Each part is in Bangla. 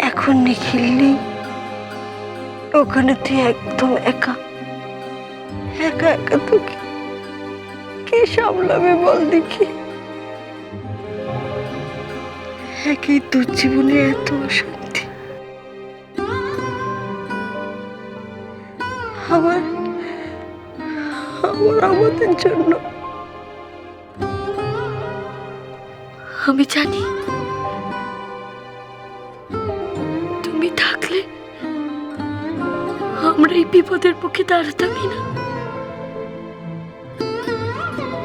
এখন নিখিল নেই, ওখানে তুই একদম একা একা একা। তোকে কে সামলাবে বল দেখি? একই তোর জীবনে এত অশান্তি, আবার আমাদের জন্য। আমি জানি তুমি থাকলে আমরা এই বিপদের পক্ষে দাঁড়াতামই না।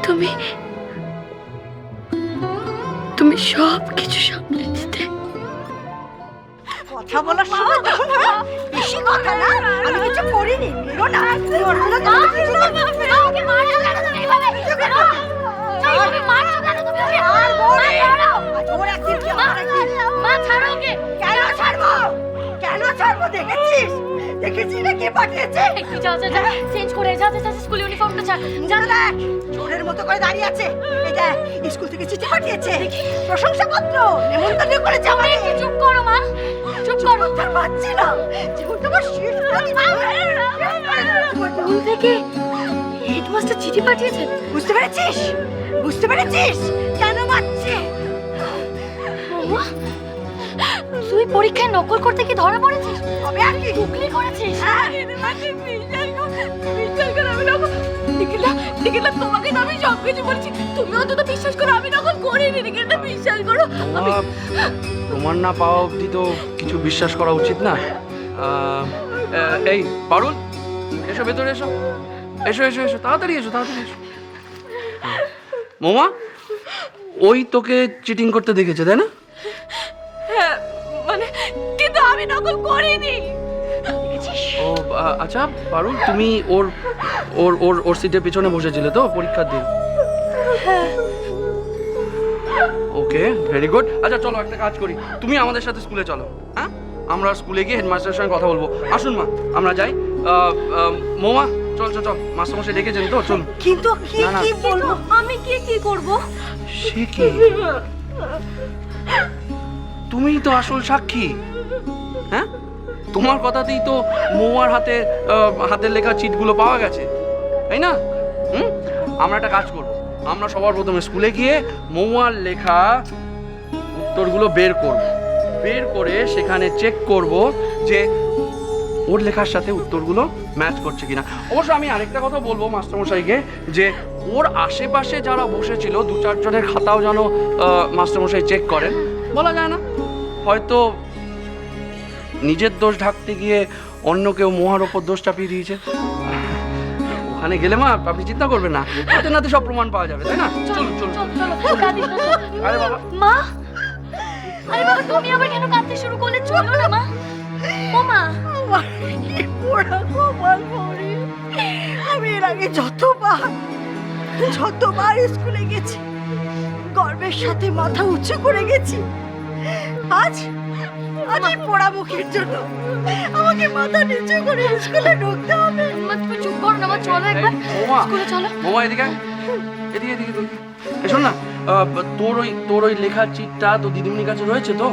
তুমি তুমি সব কিছু সামলে দিতে। কথা বলার সময় দেখুন, হ্যাঁ বেশি কথা না, আমি কিছু করিনি। বেরো না, বেরো না, আমাকে মারছো কেন তুমি এইভাবে? বেরো, তুমি মারছো কেন তুমি? আর বলে তোর একদিন কি আমার একদিন। মা ছাড়ো ওকে। কেন ছাড়বো? কেন ছাড়বো? দেখেছিস দেখেছিস না কি পাঠিয়েছে? একটু যা যা যা, চেঞ্জ করে যা যা যা, স্কুল ইউনিফর্মটা ছাড়। যা দেখ, চোরের মতো করে দাঁড়িয়ে আছে। এই দেখ, স্কুল থেকে চিঠি পাঠিয়েছে, প্রশংসাপত্র, নেমন্তন্ন করেছে আমাকে। চুপ করো মা, চুপ করো। তার পাচ্ছি না, জীবনটা আমার শেষ করে দিবে। স্কুল থেকে হেডমাস্টার চিঠি পাঠিয়েছেন। বুঝতে পেরেছিস? বুঝতে পেরেছিস কেন মারছে? বাবা, তুই পরীক্ষায় নকল করতে কি ধরা পড়েছিস? তবে আর কি টুকলি করেছিস? নিখিলা তোমাকে তো আমি সব কিছু বলছি, তুমি অন্তত বিশ্বাস করো আমি নকল করিনি। নিখিলা বিশ্বাস করো। প্রমাণ না পাওয়া অবধি তো কিছু বিশ্বাস করা উচিত না। এই পারুল, এসো ভেতরে এসো, এসো এসো এসো, তাড়াতাড়ি এসো, তাড়াতাড়ি এসো। মৌমা, ওই তোকে চিটিং করতে দেখেছে তাই না? হ্যাঁ মানে, কিন্তু আমি নকল করিনি। ও আচ্ছা পারুল, তুমি ওর ওর ওর ওর সিটের পিছনে বসেছিলে তো পরীক্ষার দিন? ওকে, ভেরি গুড। আচ্ছা চলো একটা কাজ করি, তুমি আমাদের সাথে স্কুলে চলো। হ্যাঁ, আমরা স্কুলে গিয়ে হেডমাস্টারের সঙ্গে কথা বলবো। আসুন মা, আমরা যাই। মৌমা চল চল চল, মাস্টারমশাই ডেকেছেন তো, চল। কিন্তু কি না, না। কি বলবো? আমি কি করব? সে কি, তুমিই তো আসল সাক্ষী। হ্যাঁ, তোমার কথাতেই তো মৌয়ার হাতের লেখা চিটগুলো পাওয়া গেছে, তাই না? আমরা একটা কাজ করব, আমরা সবার প্রথমে স্কুলে গিয়ে মৌয়ার লেখা উত্তরগুলো বের করে সেখানে চেক করব যে ওর লেখার সাথে উত্তরগুলো ম্যাচ করছে কিনা। অবশ্য আমি আরেকটা কথা বলবো মাস্টারমশাইকে, যে ওর আশেপাশে যারা বসেছিল দু চারজনের খাতাও যেন মাস্টারমশাই চেক করেন। বলা যায় না, হয়তো নিজের দোষ ঢাকতে গিয়ে অন্য কেউ মহার ওপর দোষ চাপিয়ে দিয়েছে। ওখানে গেলে মা আপনি চিন্তা করবেন না, হাতে নাতে সব প্রমাণ পাওয়া যাবে, তাই না? চলো চলো আরে বাবা, মা, আরে বাবা তুমি আবার কেন কাঁদতে শুরু করলে? চলো না মা। ও মা, আমার কি পোড়া কপাল পড়ে। আমি এর আগে যতবার স্কুলে গেছি, গর্বের সাথে মাথা উঁচু করে গেছি। আজ এই পোড়া মুখের জন্য আমাকে মাথা নিচু করে স্কুলে ঢুকতে হবে। মা তুমি চুপ করো না মা, চলো একবার স্কুলে চলো। মৌমা এদিকে এদিকে এদিকে শোন না, তোর ওই লেখার চিটটা তো দিদিমণির কাছে রয়েছে তো?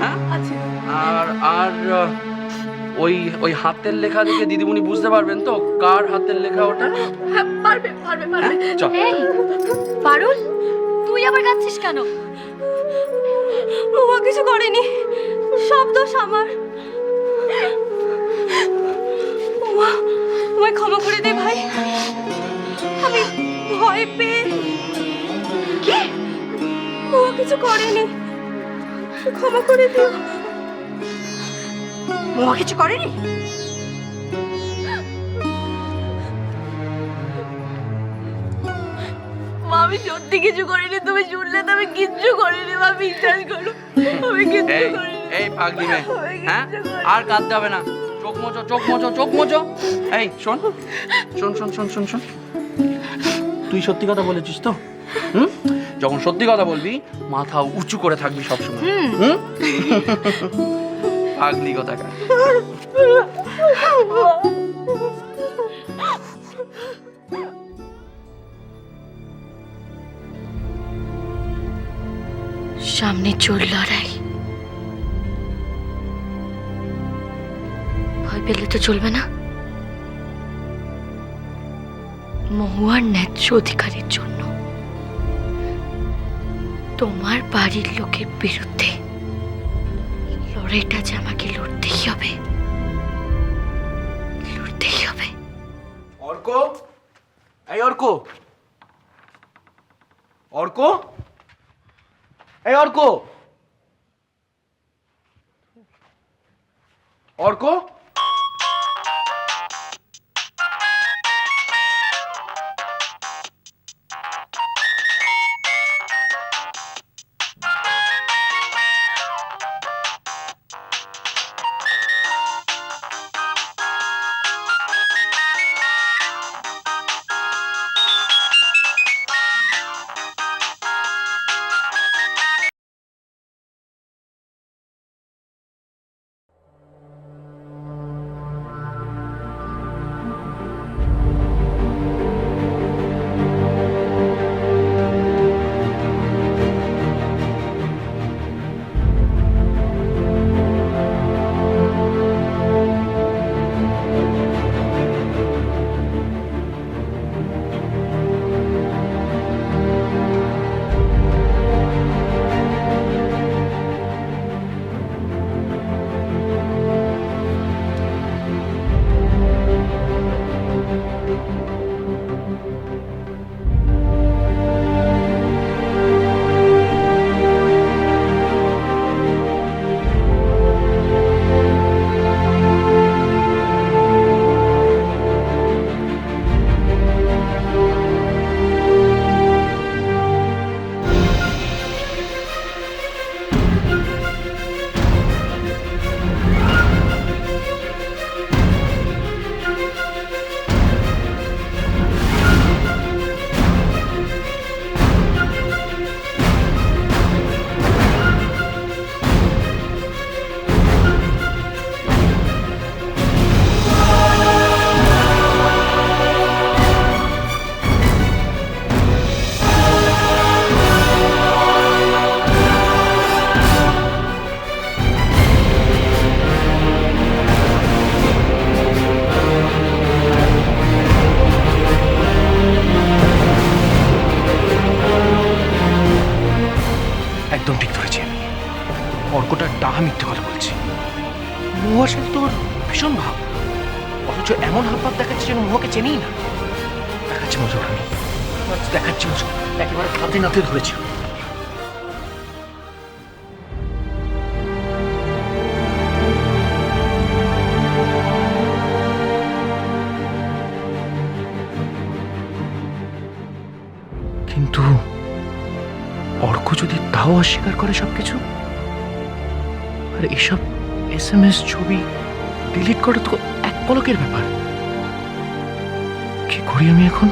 হ্যাঁ আচ্ছা, আর ওই হাতের লেখা দেখে দিদিমণি বুঝতে পারবেন তো কার হাতের লেখা ওটা? হ্যাঁ পারবে পারবে পারবে। চল। এই পারুল, তুই আবার কাঁদছিস কেন? ও কিছু করেনি, সব দোষ আমার। আমায় ক্ষমা করে দে ভাই, আমি ভয় পেয়ে। কি? ও কিছু করেনি, ক্ষমা করে দিও। ও কিছু করেনি? মা আমি সত্যি কিছু করিনি, তুমি শুনলে তো আমি কিচ্ছু করিনি। মা বিশ্বাস করো, আমি কিচ্ছু করিনি। এই পাগলি মেয়ে, হ্যাঁ আর কাঁদতে হবে না, চোখ মোচো চোখ মোচো চোখ মোচো। এই শোন শোন শোন শোন শোন শোন, তুই সত্যি কথা বলেছিস তো? যখন সত্যি কথা বলবি মাথা উঁচু করে থাকবি সবসময়। পাগলি কথাকার। সামনে চোর লড়াই। ভয় পেলে তো চলবে না। মহুয়ার ন্যায্য অধিকারের জন্য তোমার বাড়ির লোকের বিরুদ্ধে লড়াইটা যে আমাকে লড়তেই হবে, লড়তেই হবে। অর্ক, এই অর্ক, অর্ক, এই অর্ক, অর্ক। একদম ঠিক ধরেছি আমি। অর্কটা ডাহা মিথ্যে কথা বলছি। মহুয়ার সাথে তোর ভীষণ ভাব, অথচ এমন হাবভাব দেখাচ্ছে যেন মহুয়াকে চেনেই না। দেখাচ্ছে মজা আমি, দেখাচ্ছে মজা, একেবারে হাতে নাতে ধরেছি। কিন্তু অর্ক যদি তাও অস্বীকার করে সবকিছু, আর এসব SMS ছবি ডিলিট করা তো এক পলকের ব্যাপার। কি করি আমি এখন?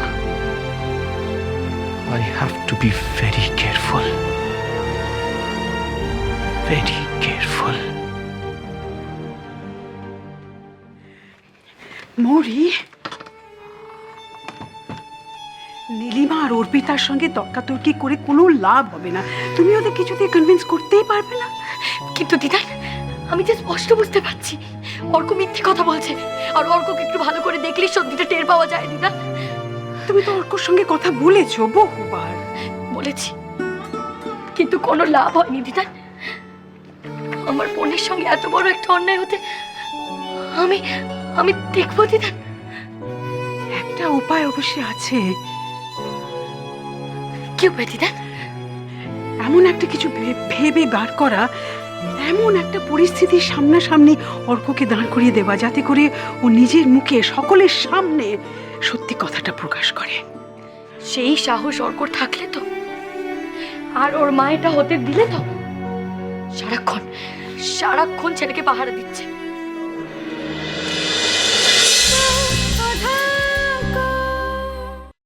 I have to be very careful. Very careful. মৌরি, নীলিমা আর অর্পিতার সঙ্গে তর্কাতর্কি করে কোনো লাভ হবে না। তুমি ওদের কিছুতে কনভিন্স করতেই পারবে না। কিন্তু দিদা, আমি যে স্পষ্ট বুঝতে পারছি অর্ক মিথ্যে কথা বলছে, আর অর্ককে একটু ভালো করে দেখলে সত্যিটা টের পাওয়া যায়। দিদা, তুমি তো অর্কর সঙ্গে কথা বলেছো বহুবার। বলেছি, কিন্তু কোনো লাভ হয়নি দিদা। আমার বোনের সঙ্গে এত বড় একটা অন্যায় হতে আমি আমি দেখবো দিদা। একটা উপায় অবশ্যই আছে। কি উপায় দিদা? এমন একটা কিছু ভেবে বার করা, এমন একটা পরিস্থিতির সামনাসামনি অর্ককে দাঁড় করিয়ে দেওয়া, যাতে করে ও নিজের মুখে সকলের সামনে সত্যি কথাটা প্রকাশ করে। সেই সাহস অর্কর থাকলে তো, আর ওর মা এটা হতে দিলে তো। সারাক্ষণ সারাক্ষণ ছেলেকে পাহারা দিচ্ছে।